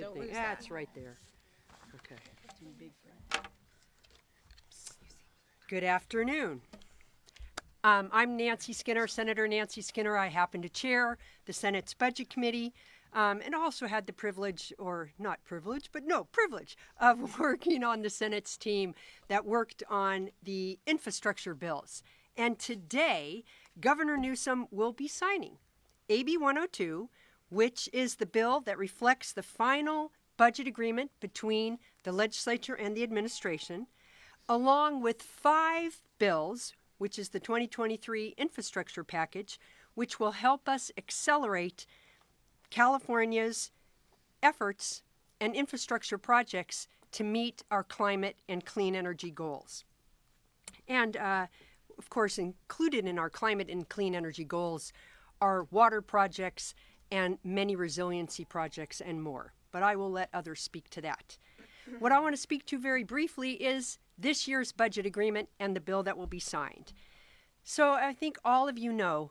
Don't thing. lose Yeah, that. it's right there. Okay. Too big for it. Good afternoon. I'm Nancy Skinner, Senator Nancy Skinner. I happen to chair the Senate's Budget Committee and also had the privilege, or not privilege, but no, privilege of working on the Senate's team that worked on the infrastructure bills. And today, Governor Newsom will be signing AB 102, which is the bill that reflects the final budget agreement between the legislature and the administration, along with 5 bills, which is the 2023 infrastructure package, which will help us accelerate California's efforts and infrastructure projects to meet our climate and clean energy goals. And, of course, included in our climate and clean energy goals are water projects and many resiliency projects and more. But I will let others speak to that. What I want to speak to very briefly is this year's budget agreement and the bill that will be signed. So I think all of you know,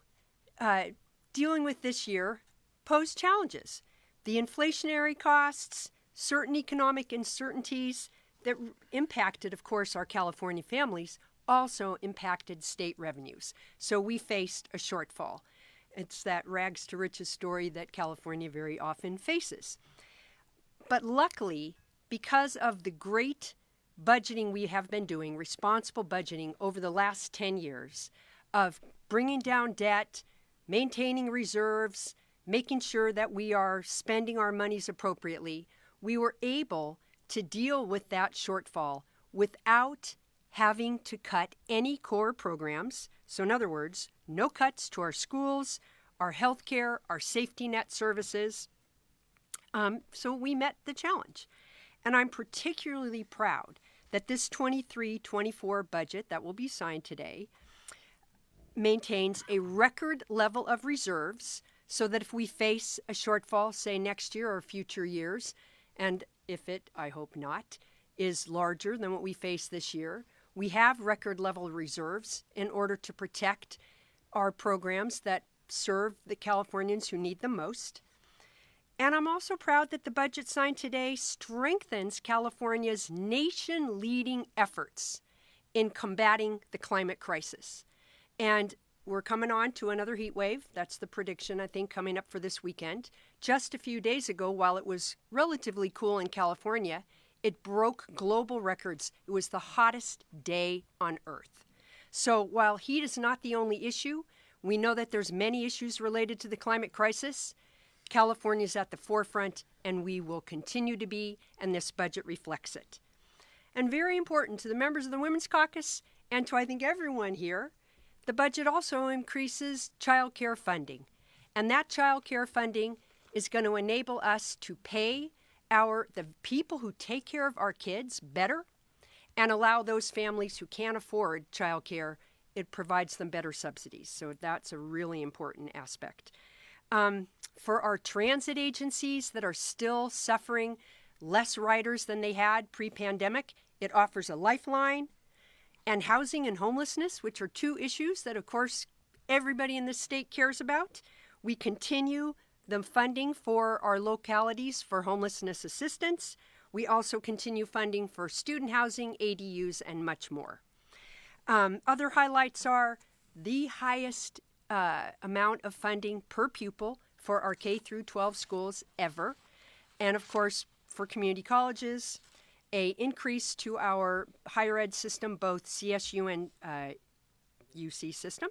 dealing with this year posed challenges. The inflationary costs, certain economic uncertainties that impacted, of course, our California families also impacted state revenues. So we faced a shortfall. It's that rags to riches story that California very often faces. But luckily, because of the great budgeting we have been doing, responsible budgeting over the last 10 years of bringing down debt, maintaining reserves, making sure that we are spending our monies appropriately, we were able to deal with that shortfall without having to cut any core programs. So in other words, no cuts to our schools, our healthcare, our safety net services. So we met the challenge. And I'm particularly proud that this 23-24 budget that will be signed today maintains a record level of reserves so that if we face a shortfall, say next year or future years, and if it, I hope not, is larger than what we face this year, we have record level reserves in order to protect our programs that serve the Californians who need them most. And I'm also proud that the budget signed today strengthens California's nation-leading efforts in combating the climate crisis. And we're coming on to another heat wave. That's the prediction, I think, coming up for this weekend. Just a few days ago, while it was relatively cool in California, it broke global records. It was the hottest day on Earth. So while heat is not the only issue, we know that there's many issues related to the climate crisis. California's at the forefront, and we will continue to be, and this budget reflects it. And very important to the members of the Women's Caucus, and to I think everyone here, the budget also increases child care funding. And that child care funding is going to enable us to pay the people who take care of our kids better and allow those families who can't afford child care, it provides them better subsidies. So that's a really important aspect. For our transit agencies that are still suffering less riders than they had pre-pandemic, it offers a lifeline. And housing and homelessness, which are 2 issues that, of course, everybody in this state cares about. We continue the funding for our localities for homelessness assistance. We also continue funding for student housing, ADUs, and much more. Other highlights are the highest amount of funding per pupil for our K through 12 schools ever. And of course, for community colleges, a increase to our higher ed system, both CSU and UC system.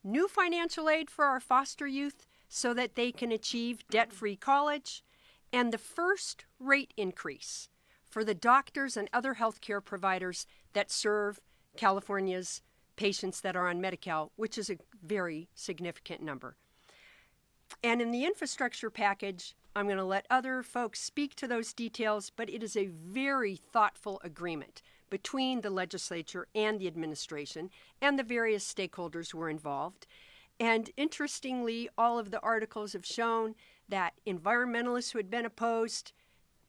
New financial aid for our foster youth so that they can achieve debt-free college. And the first rate increase for the doctors and other healthcare providers that serve California's patients that are on Medi-Cal, which is a very significant number. And in the infrastructure package, I'm going to let other folks speak to those details, but it is a very thoughtful agreement between the legislature and the administration and the various stakeholders who are involved. And interestingly, all of the articles have shown that environmentalists who had been opposed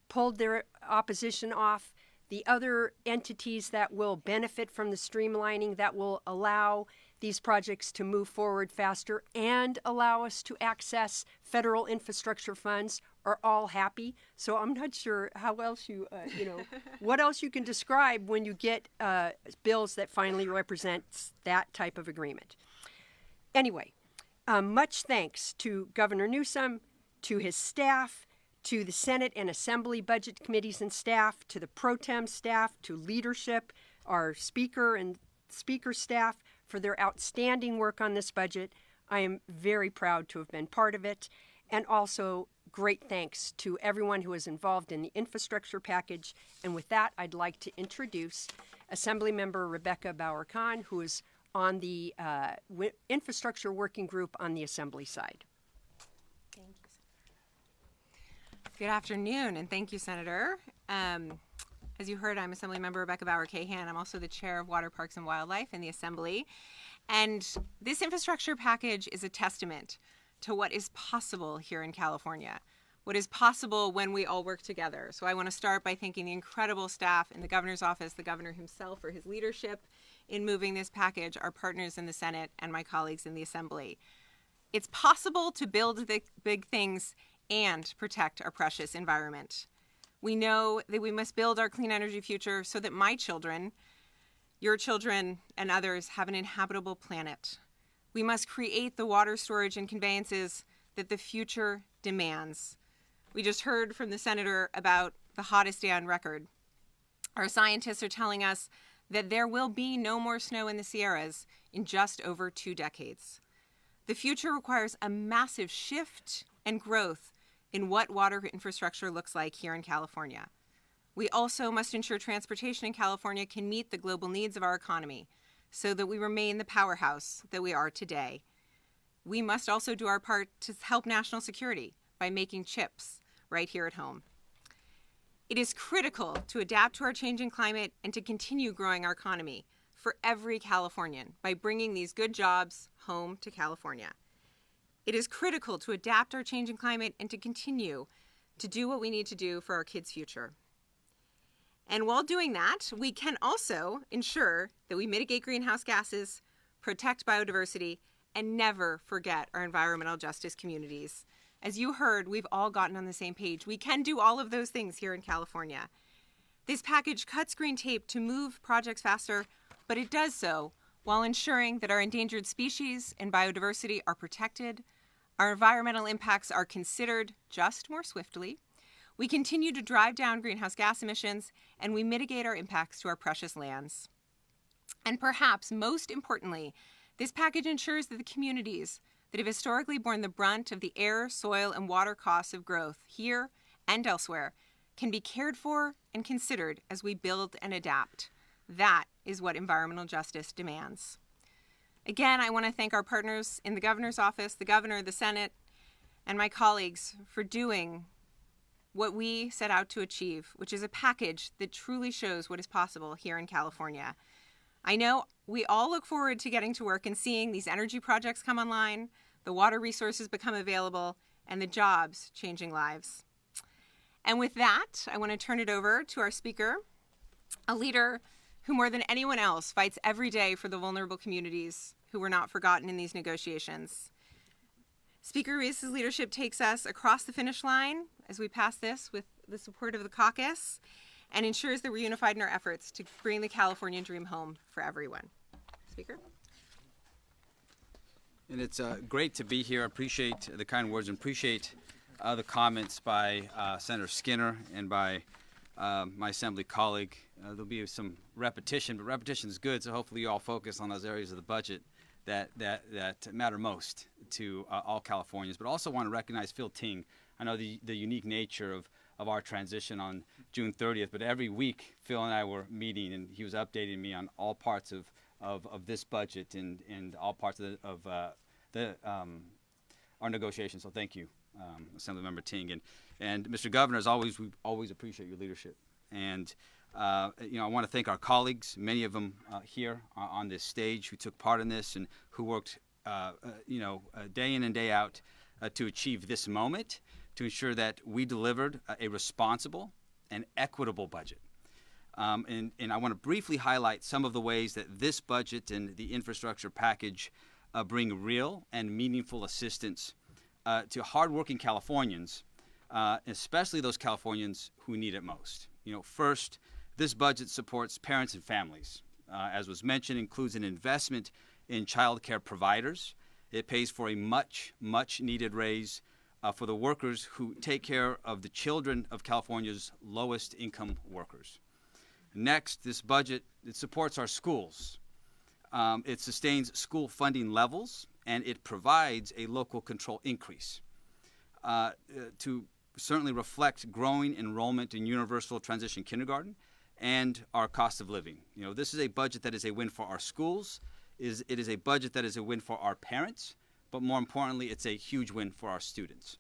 pulled their opposition off. The other entities that will benefit from the streamlining that will allow these projects to move forward faster and allow us to access federal infrastructure funds are all happy. So I'm not sure how else what else you can describe when you get bills that finally represent that type of agreement. Anyway, much thanks to Governor Newsom, to his staff, to the Senate and Assembly Budget Committees and staff, to the pro tem staff, to leadership, our speaker and speaker staff for their outstanding work on this budget. I am very proud to have been part of it. And also great thanks to everyone who was involved in the infrastructure package. And with that, I'd like to introduce Assemblymember Rebecca Bauer-Kahn, who is on the infrastructure working group on the Assembly side. Thank you, Senator. Good afternoon, and thank you, Senator. As you heard, I'm Assemblymember Rebecca Bauer-Kahn. I'm also the chair of Water, Parks, and Wildlife in the Assembly. And this infrastructure package is a testament to what is possible here in California, what is possible when we all work together. So I want to start by thanking the incredible staff in the governor's office, the governor himself for his leadership in moving this package, our partners in the Senate, and my colleagues in the Assembly. It's possible to build the big things and protect our precious environment. We know that we must build our clean energy future so that my children, your children, and others have an inhabitable planet. We must create the water storage and conveyances that the future demands. We just heard from the senator about the hottest day on record. Our scientists are telling us that there will be no more snow in the Sierras in just over 2 decades. The future requires a massive shift and growth in what water infrastructure looks like here in California. We also must ensure transportation in California can meet the global needs of our economy so that we remain the powerhouse that we are today. We must also do our part to help national security by making chips right here at home. It is critical to adapt to our changing climate and to continue growing our economy for every Californian by bringing these good jobs home to California. It is critical to adapt our changing climate and to continue to do what we need to do for our kids' future. And while doing that, we can also ensure that we mitigate greenhouse gases, protect biodiversity, and never forget our environmental justice communities. As you heard, we've all gotten on the same page. We can do all of those things here in California. This package cuts green tape to move projects faster, but it does so while ensuring that our endangered species and biodiversity are protected, our environmental impacts are considered just more swiftly, we continue to drive down greenhouse gas emissions, and we mitigate our impacts to our precious lands. And perhaps most importantly, this package ensures that the communities that have historically borne the brunt of the air, soil, and water costs of growth here and elsewhere can be cared for and considered as we build and adapt. That is what environmental justice demands. Again, I want to thank our partners in the governor's office, the governor, the Senate, and my colleagues for doing what we set out to achieve, which is a package that truly shows what is possible here in California. I know we all look forward to getting to work and seeing these energy projects come online, the water resources become available, and the jobs changing lives. And with that, I want to turn it over to our speaker, a leader who more than anyone else fights every day for the vulnerable communities who were not forgotten in these negotiations. Speaker Ruiz's leadership takes us across the finish line as we pass this with the support of the caucus and ensures that we're unified in our efforts to bring the Californian dream home for everyone. Speaker. And it's great to be here. I appreciate the kind words and appreciate the comments by Senator Skinner and by my Assembly colleague. There'll be some repetition, but repetition is good, so hopefully you all focus on those areas of the budget that matter most to all Californians. But also want to recognize Phil Ting. I know the unique nature of our transition on June 30th, but every week Phil and I were meeting, and he was updating me on all parts of this budget and all parts of our negotiations. So thank you, Assemblymember Ting. And Mr. Governor, as always, we always appreciate your leadership. And I want to thank our colleagues, many of them here on this stage, who took part in this and who worked, day in and day out to achieve this moment, to ensure that we delivered a responsible and equitable budget. And I want to briefly highlight some of the ways that this budget and the infrastructure package bring real and meaningful assistance to hardworking Californians especially those Californians who need it most. First, this budget supports parents and families. As was mentioned, includes an investment in child care providers. It pays for a much, much needed raise for the workers who take care of the children of California's lowest income workers. Next, this budget, it supports our schools. It sustains school funding levels, and it provides a local control increase to certainly reflect growing enrollment in universal transition kindergarten and our cost of living. This is a budget that is a win for our schools. It is a budget that is a win for our parents, but more importantly, it's a huge win for our students.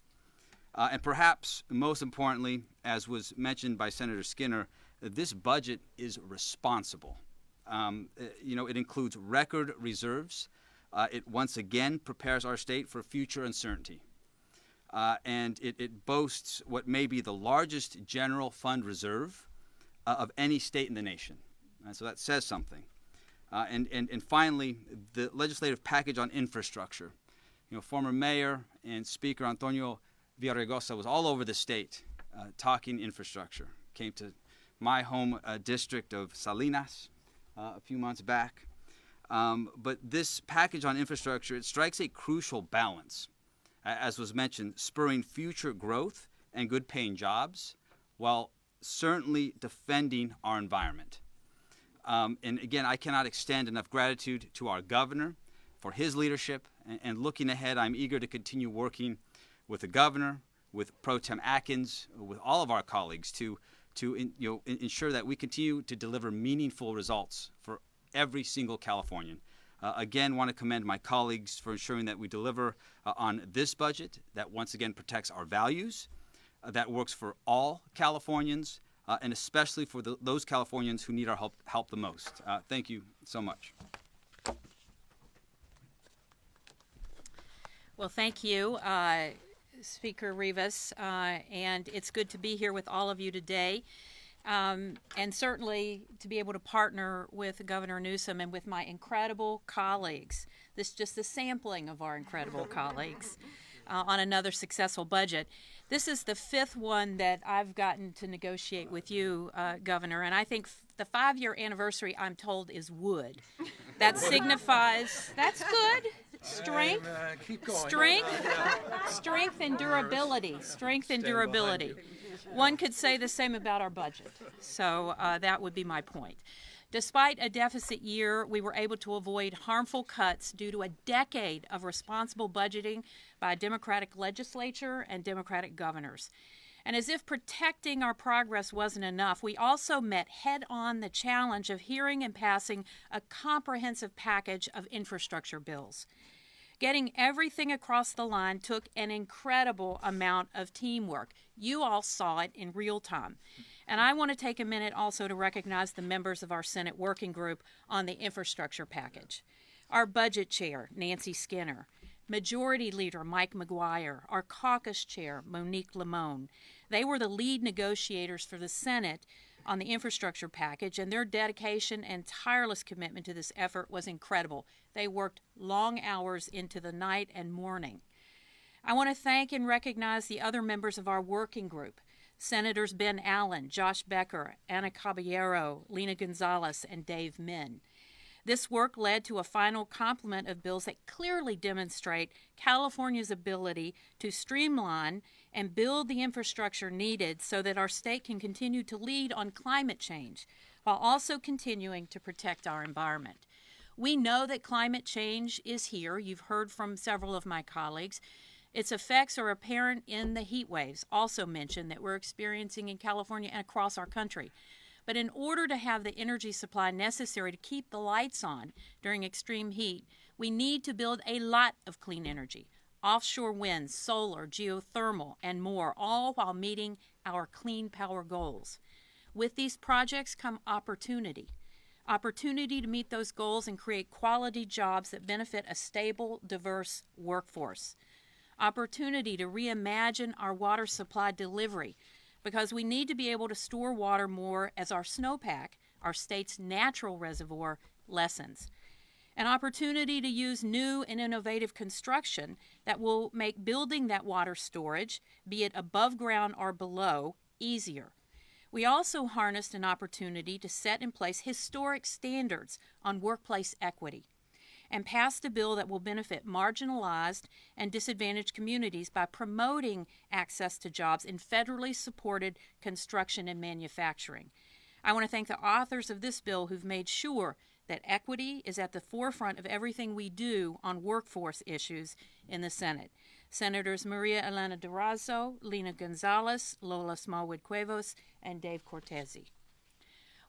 And perhaps most importantly, as was mentioned by Senator Skinner, this budget is responsible. It includes record reserves. It once again prepares our state for future uncertainty. And it boasts what may be the largest general fund reserve of any state in the nation. So that says something. And finally, the legislative package on infrastructure. Former Mayor and Speaker Antonio Villaraigosa was all over the state talking infrastructure. Came to my home district of Salinas a few months back. But this package on infrastructure, it strikes a crucial balance, as was mentioned, spurring future growth and good-paying jobs while certainly defending our environment. And again, I cannot extend enough gratitude to our governor for his leadership. And looking ahead, I'm eager to continue working with the governor, with Pro Tem Atkins, with all of our colleagues to ensure that we continue to deliver meaningful results for every single Californian. Again, want to commend my colleagues for ensuring that we deliver on this budget that once again protects our values, that works for all Californians, and especially for those Californians who need our help the most. Thank you so much. Well, thank you, Speaker Rivas, and it's good to be here with all of you today, and certainly to be able to partner with Governor Newsom and with my incredible colleagues. This is just a sampling of our incredible colleagues on another successful budget. This is the fifth one that I've gotten to negotiate with you, Governor, and I think the 5-year anniversary, I'm told, is wood. That signifies, that's good, strength, strength and durability, One could say the same about our budget, so that would be my point. Despite a deficit year, we were able to avoid harmful cuts due to a decade of responsible budgeting by a Democratic legislature and Democratic governors. And as if protecting our progress wasn't enough, we also met head-on the challenge of hearing and passing a comprehensive package of infrastructure bills. Getting everything across the line took an incredible amount of teamwork. You all saw it in real time. And I want to take a minute also to recognize the members of our Senate working group on the infrastructure package. Our budget chair, Nancy Skinner, Majority Leader Mike McGuire, our caucus chair, Monique Limon. They were the lead negotiators for the Senate on the infrastructure package, and their dedication and tireless commitment to this effort was incredible. They worked long hours into the night and morning. I want to thank and recognize the other members of our working group, Senators Ben Allen, Josh Becker, Ana Caballero, Lena Gonzalez, and Dave Min. This work led to a final complement of bills that clearly demonstrate California's ability to streamline and build the infrastructure needed so that our state can continue to lead on climate change while also continuing to protect our environment. We know that climate change is here. You've heard from several of my colleagues. Its effects are apparent in the heat waves, also mentioned, that we're experiencing in California and across our country. But in order to have the energy supply necessary to keep the lights on during extreme heat, we need to build a lot of clean energy, offshore wind, solar, geothermal, and more, all while meeting our clean power goals. With these projects come opportunity to meet those goals and create quality jobs that benefit a stable, diverse workforce. Opportunity to reimagine our water supply delivery, because we need to be able to store water more as our snowpack, our state's natural reservoir, lessens. An opportunity to use new and innovative construction that will make building that water storage, be it above ground or below, easier. We also harnessed an opportunity to set in place historic standards on workplace equity and passed a bill that will benefit marginalized and disadvantaged communities by promoting access to jobs in federally supported construction and manufacturing. I want to thank the authors of this bill who've made sure that equity is at the forefront of everything we do on workforce issues in the Senate. Senators Maria Elena Durazo, Lena Gonzalez, Lola Smallwood-Cuevas, and Dave Cortese.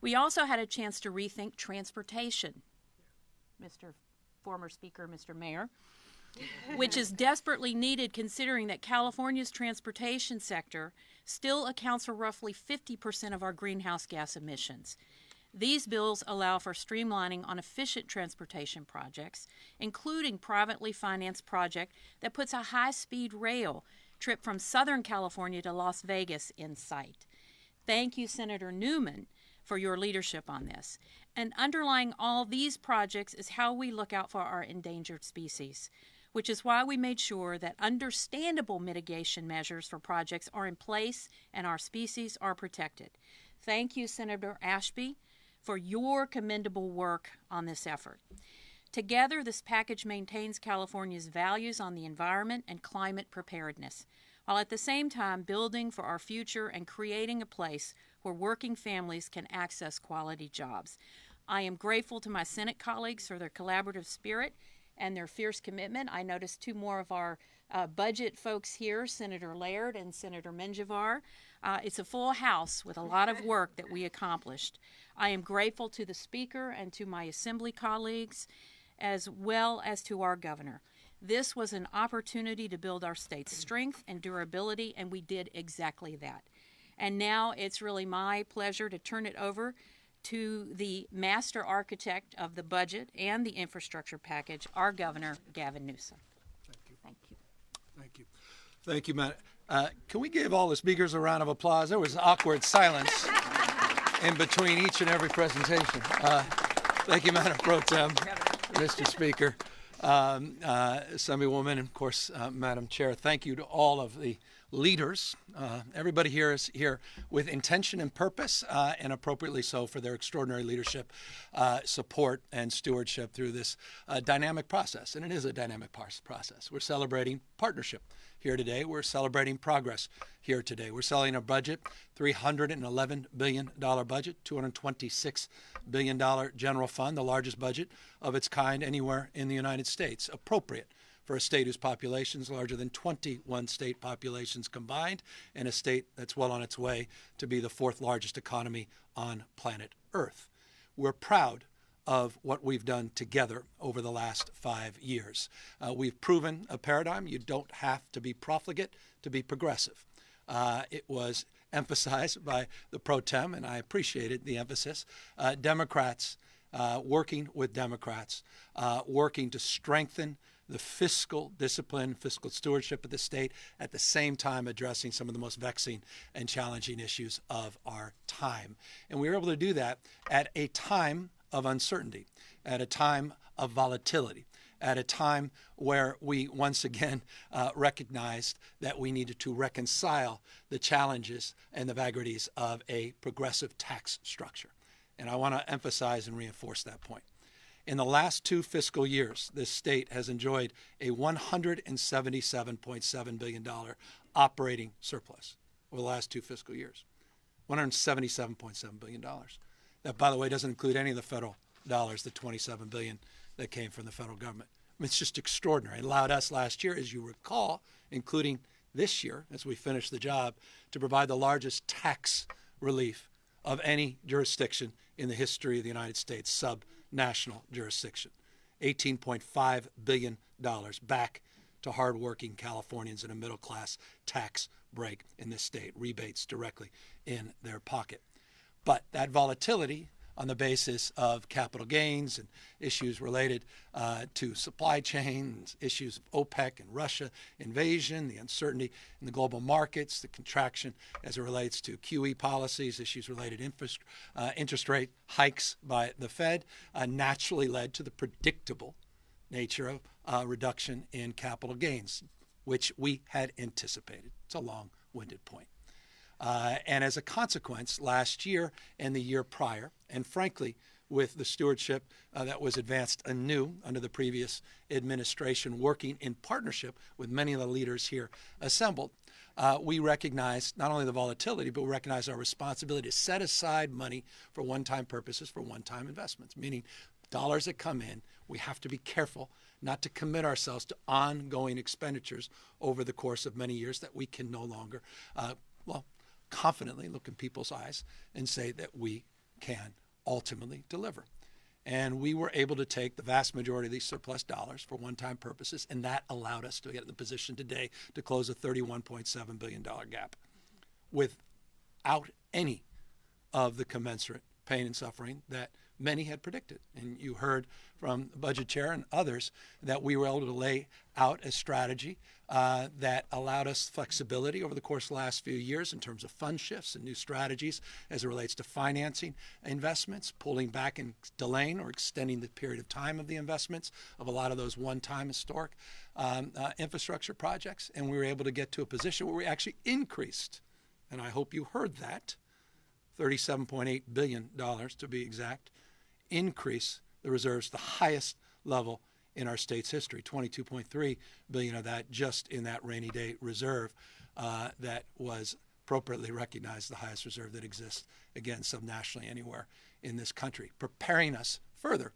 We also had a chance to rethink transportation, Mr. Former Speaker, Mr. Mayor, which is desperately needed considering that California's transportation sector still accounts for roughly 50% of our greenhouse gas emissions. These bills allow for streamlining on efficient transportation projects, including privately financed project that puts a high-speed rail trip from Southern California to Las Vegas in sight. Thank you, Senator Newman, for your leadership on this. And underlying all these projects is how we look out for our endangered species, which is why we made sure that understandable mitigation measures for projects are in place and our species are protected. Thank you, Senator Ashby, for your commendable work on this effort. Together, this package maintains California's values on the environment and climate preparedness, while at the same time building for our future and creating a place where working families can access quality jobs. I am grateful to my Senate colleagues for their collaborative spirit and their fierce commitment. I noticed two more of our budget folks here, Senator Laird and Senator Menjivar. It's a full house with a lot of work that we accomplished. I am grateful to the Speaker and to my Assembly colleagues, as well as to our Governor. This was an opportunity to build our state's strength and durability, and we did exactly that. And now it's really my pleasure to turn it over to the master architect of the budget and the infrastructure package, our Governor, Gavin Newsom. Thank you. Thank you. Thank you, Matt. Can we give all the speakers a round of applause? There was awkward silence in between each and every presentation. Thank you, Madam Pro Tem, Mr. Speaker, Assemblywoman, and of course, Madam Chair. Thank you to all of the leaders. Everybody here is here with intention and purpose, and appropriately so, for their extraordinary leadership, support, and stewardship through this dynamic process. And it is a dynamic process. We're celebrating partnership here today. We're celebrating progress here today. We're selling a budget, $311 billion budget, $226 billion general fund, the largest budget of its kind anywhere in the United States, appropriate for a state whose population is larger than 21 state populations combined, and a state that's well on its way to be the fourth largest economy on planet Earth. We're proud of what we've done together over the last 5 years. We've proven a paradigm. You don't have to be profligate to be progressive. It was emphasized by the pro tem, and I appreciated the emphasis. Democrats working with Democrats, working to strengthen the fiscal discipline, fiscal stewardship of the state, at the same time addressing some of the most vexing and challenging issues of our time. And we were able to do that at a time of uncertainty, at a time of volatility, at a time where we once again recognized that we needed to reconcile the challenges and the vagaries of a progressive tax structure. And I want to emphasize and reinforce that point. In the last 2 fiscal years, this state has enjoyed a $177.7 billion operating surplus over the last 2 fiscal years. $177.7 billion. That, by the way, doesn't include any of the federal dollars, the $27 billion that came from the federal government. I mean, it's just extraordinary. It allowed us last year, as you recall, including this year, as we finished the job, to provide the largest tax relief of any jurisdiction in the history of the United States, sub-national jurisdiction. $18.5 billion back to hardworking Californians in a middle-class tax break in this state, rebates directly in their pocket. But that volatility on the basis of capital gains and issues related to supply chains, issues of OPEC and Russia invasion, the uncertainty in the global markets, the contraction as it relates to QE policies, issues related to interest rate hikes by the Fed, naturally led to the predictable nature of reduction in capital gains, which we had anticipated. It's a long-winded point. And as a consequence, last year and the year prior, and frankly, with the stewardship that was advanced anew under the previous administration, working in partnership with many of the leaders here assembled, we recognize not only the volatility, but we recognize our responsibility to set aside money for one-time purposes, for one-time investments, meaning dollars that come in, we have to be careful not to commit ourselves to ongoing expenditures over the course of many years that we can no longer, confidently look in people's eyes and say that we can ultimately deliver. And we were able to take the vast majority of these surplus dollars for one-time purposes, and that allowed us to get in the position today to close a $31.7 billion gap without any of the commensurate pain and suffering that many had predicted. And you heard from the budget chair and others that we were able to lay out a strategy that allowed us flexibility over the course of the last few years in terms of fund shifts and new strategies as it relates to financing investments, pulling back and delaying or extending the period of time of the investments of a lot of those one-time historic infrastructure projects. And we were able to get to a position where we actually increased, and I hope you heard that, $37.8 billion to be exact, increase the reserves to the highest level in our state's history, $22.3 billion of that just in that rainy day reserve that was appropriately recognized the highest reserve that exists, again, subnationally anywhere in this country, preparing us further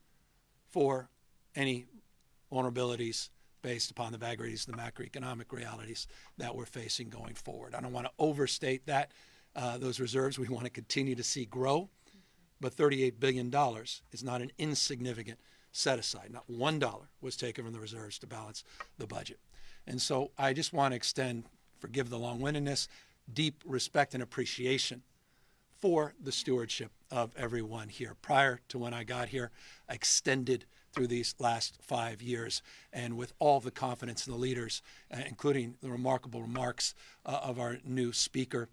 for any vulnerabilities based upon the vagaries, the macroeconomic realities that we're facing going forward. I don't want to overstate that. Those reserves we want to continue to see grow, but $38 billion is not an insignificant set aside. Not $1 was taken from the reserves to balance the budget. And so I just want to extend, forgive the long-windedness, deep respect and appreciation for the stewardship of everyone here. Prior to when I got here, I extended through these last 5 years, and with all the confidence in the leaders, including the remarkable remarks of our new speaker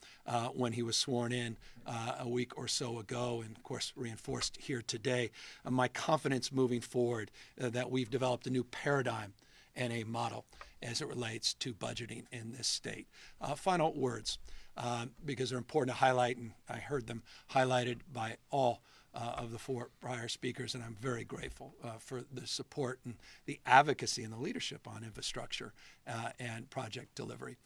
when he was sworn in a week or so ago, and of course reinforced here today, my confidence moving forward that we've developed a new paradigm and a model as it relates to budgeting in this state. Final words, because they're important to highlight, and I heard them highlighted by all of the four prior speakers, and I'm very grateful for the support and the advocacy and the leadership on infrastructure and project delivery.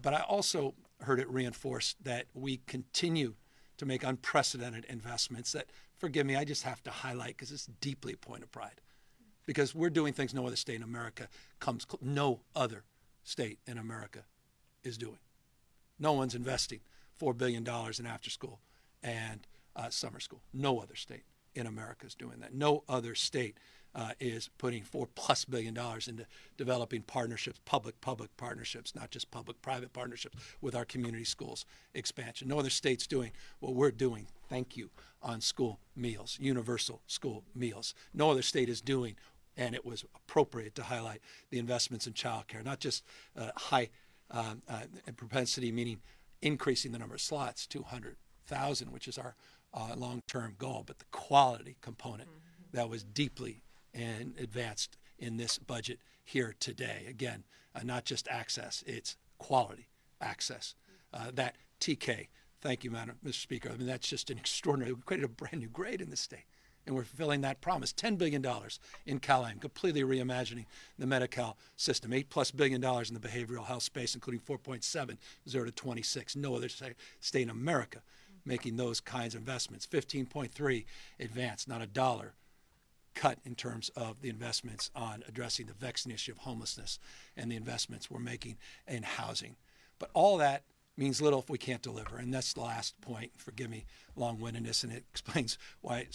But I also heard it reinforced that we continue to make unprecedented investments that, forgive me, I just have to highlight because it's deeply a point of pride. Because we're doing things no other state in America no other state in America is doing. No one's investing $4 billion in after school and summer school. No other state in America is doing that. No other state is putting $4+ billion into developing partnerships, public-public partnerships, not just public-private partnerships with our community schools expansion. No other state's doing what we're doing, thank you, on school meals, universal school meals. No other state is doing, and it was appropriate to highlight the investments in childcare, not just high propensity, meaning increasing the number of slots, 200,000, which is our long-term goal, but the quality component that was deeply and advanced in this budget here today. Again, not just access, it's quality access. That TK, thank you, Mr. Speaker. I mean, that's just an extraordinary, we created a brand new grade in this state, and we're fulfilling that promise. $10 billion in CalAIM, completely reimagining the Medi-Cal system. $8+ billion in the behavioral health space, including 4.7, 0 to 26. No other state in America making those kinds of investments. 15.3 advanced, not a dollar cut in terms of the investments on addressing the vexing issue of homelessness and the investments we're making in housing. But all that means little if we can't deliver. And that's the last point. Forgive me long-windedness, and it explains why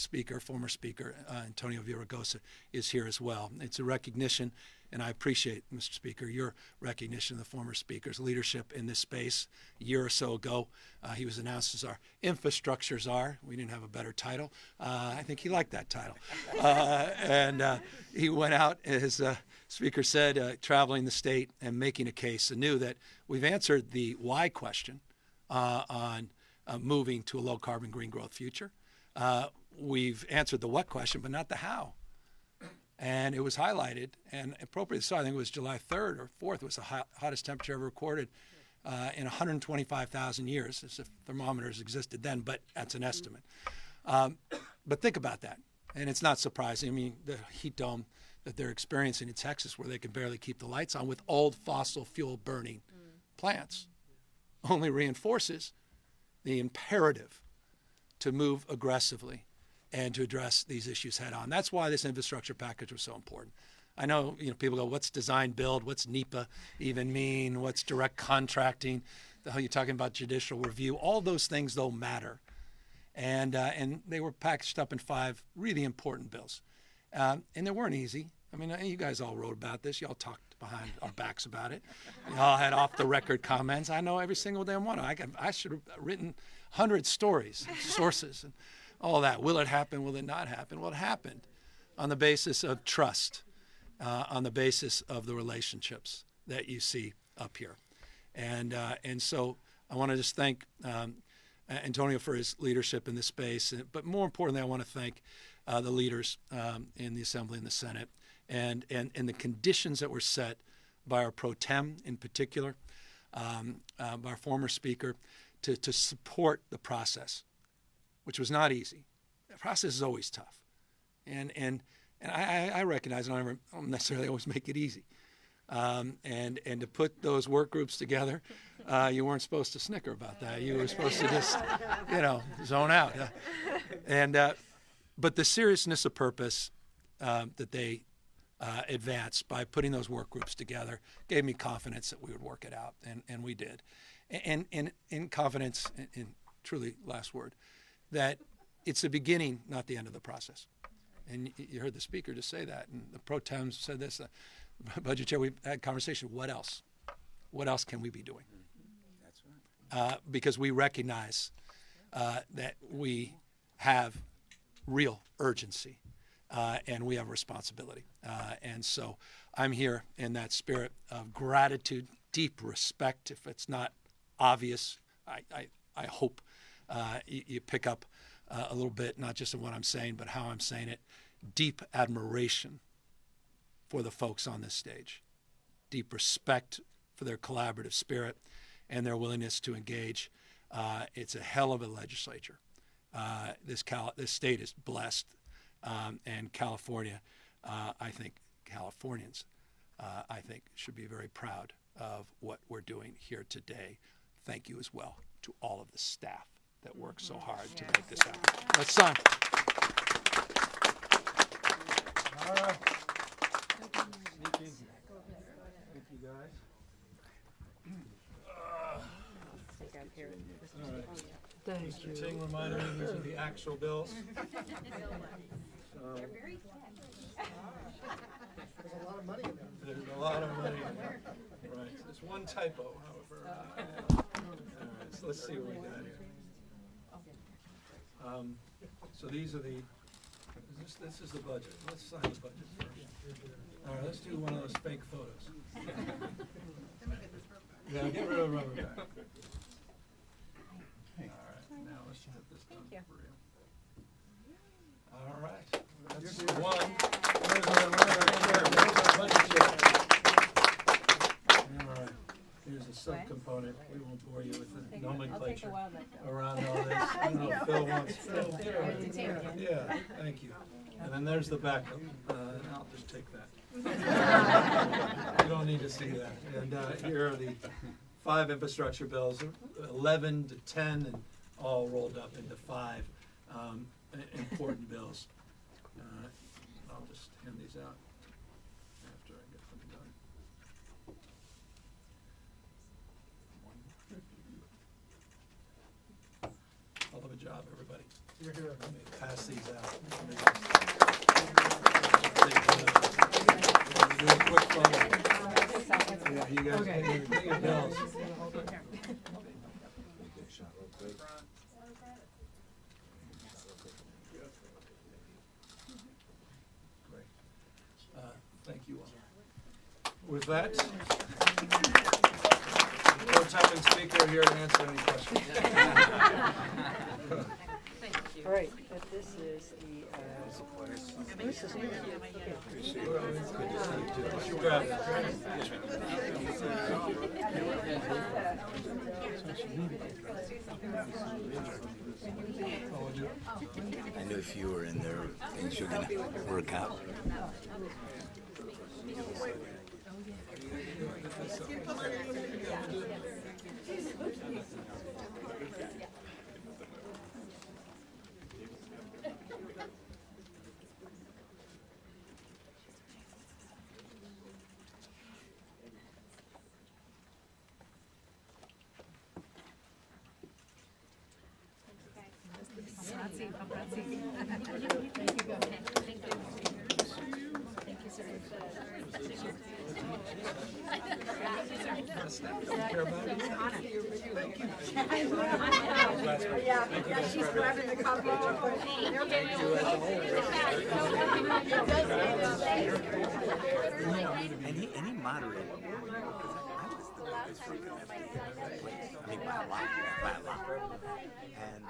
former Speaker Antonio Villaraigosa is here as well. It's a recognition And I appreciate, Mr. Speaker, your recognition of the former speaker's leadership in this space. A year or so ago, he was announced as our infrastructure czar. We didn't have a better title. I think he liked that title. And he went out, as Speaker said, traveling the state and making a case anew that we've answered the why question on moving to a low-carbon green growth future. We've answered the what question, but not the how. And it was highlighted, and appropriately so, I think it was July 3rd or 4th, was the hottest temperature ever recorded in 125,000 years, as if thermometers existed then, but that's an estimate. But think about that, and it's not surprising. I mean, the heat dome that they're experiencing in Texas, where they can barely keep the lights on with old fossil fuel burning plants, only reinforces the imperative to move aggressively and to address these issues head on. That's why this infrastructure package was so important. I know, people go, what's design build? What's NEPA even mean? What's direct contracting? The hell you're talking about judicial review? All those things, though, matter. And they were packaged up in 5 really important bills. And they weren't easy. I mean, you guys all wrote about this. Y'all talked behind our backs about it. Y'all had off-the-record comments. I know every single damn one. I should have written 100 stories, sources, and all that. Will it happen? Will it not happen? Well, it happened on the basis of trust, on the basis of the relationships that you see up here. And so I want to just thank Antonio for his leadership in this space. But more importantly, I want to thank the leaders in the Assembly and the Senate and the conditions that were set by our pro tem in particular, by our former speaker, to support the process, which was not easy. The process is always tough. And I recognize I don't necessarily always make it easy. And to put those work groups together, you weren't supposed to snicker about that. You were supposed to just, zone out. But the seriousness of purpose that they advanced by putting those work groups together gave me confidence that we would work it out, and we did. And in confidence, in truly last word, that it's the beginning, not the end of the process. And you heard the speaker just say that, and the pro tem said this, budget chair, we've had conversation, what else? What else can we be doing? That's right. Because we recognize that we have real urgency and we have a responsibility. And so I'm here in that spirit of gratitude, deep respect. If it's not obvious, I hope you pick up a little bit, not just of what I'm saying, but how I'm saying it. Deep admiration for the folks on this stage. Deep respect for their collaborative spirit and their willingness to engage. It's a hell of a legislature. This state is blessed, and California, I think Californians, I think should be very proud of what we're doing here today. Thank you as well to all of the staff that worked so hard to make this happen. Let's sign. All right. Thank you, guys. Thank you. Ting reminded me these are the actual bills. So, there's a lot of money in there. There's a lot of money in there. Right. There's one typo, however. All right, so let's see what we got here. So these are the. This is the budget. Let's sign the budget first. All right, let's do one of those fake photos. Yeah, get rid of the rubber band. All right, now let's get this done for real. All right, that's one. Where's our budget chair? All right, here's a subcomponent. We won't bore you with the nomenclature around all this. I don't know if Phil wants. Phil, yeah, thank you. And then there's the backup. I'll just take that. You don't need to see that. And here are the 5 infrastructure bills, 11 to 10, and all rolled up into 5 important bills. I'll just hand these out after I get them done. Hell of a job, everybody. You're here. Let me pass these out. Do a quick photo. Yeah, you guys pay your bills. Great. Thank you all. With that, pro-temping speaker here to answer any questions. All right, but this is the. I knew if you were in there, things were going to work out. Any moderator. I was the longest working at I mean, by a lot. And